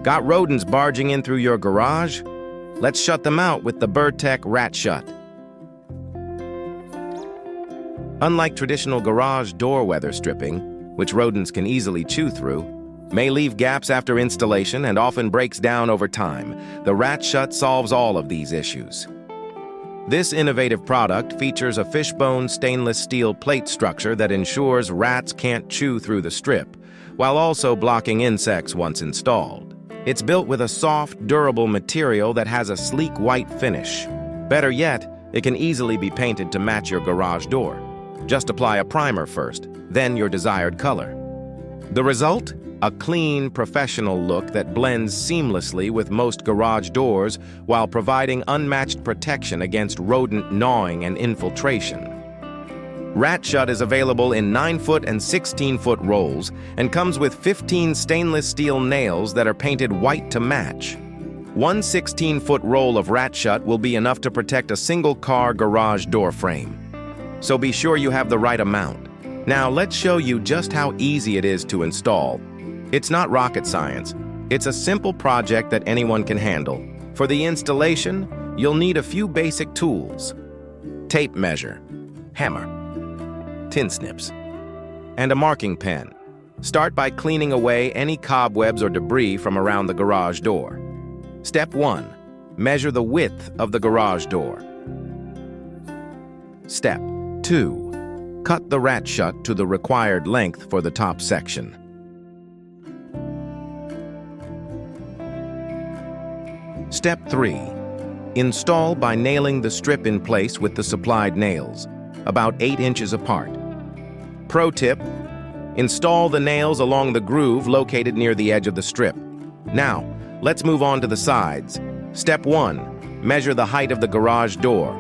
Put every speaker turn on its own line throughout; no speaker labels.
Got rodents barging in through your garage? Let's shut them out with the Burrtec RatShut. Unlike traditional garage door weather stripping, which rodents can easily chew through, may leave gaps after installation and often breaks down over time, the RatShut solves all of these issues. This innovative product features a fishbone stainless steel plate structure that ensures rats can't chew through the strip, while also blocking insects once installed. It's built with a soft, durable material that has a sleek white finish. Better yet, it can easily be painted to match your garage door. Just apply a primer first, then your desired color. The result? A clean, professional look that blends seamlessly with most garage doors while providing unmatched protection against rodent gnawing and infiltration. RatShut is available in 9-foot and 16-foot rolls and comes with 15 stainless steel nails that are painted white to match. One 16-foot roll of RatShut will be enough to protect a single-car garage door frame. So be sure you have the right amount. Now let's show you just how easy it is to install. It's not rocket science. It's a simple project that anyone can handle. For the installation, you'll need a few basic tools: tape measure, hammer, tin snips, and a marking pen. Start by cleaning away any cobwebs or debris from around the garage door. Step 1. Measure the width of the garage door. Step 2. Cut the RatShut to the required length for the top section. Step 3. Install by nailing the strip in place with the supplied nails, about 8 inches apart. Pro tip: install the nails along the groove located near the edge of the strip. Now, let's move on to the sides. Step 1. Measure the height of the garage door.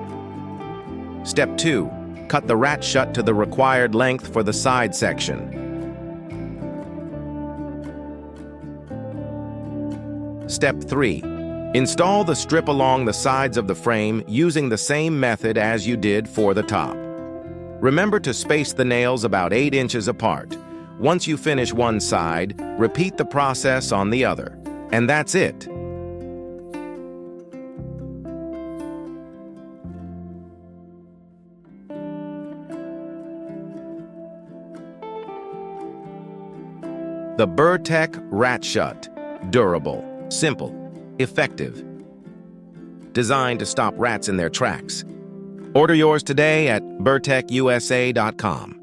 Step 2. Cut the RatShut to the required length for the side section. Step 3. Install the strip along the sides of the frame using the same method as you did for the top. Remember to space the nails about 8 inches apart. Once you finish one side, repeat the process on the other. And that's it. The Burrtec RatShut. Durable, simple, effective. Designed to stop rats in their tracks. Order yours today at burrtecusa.com.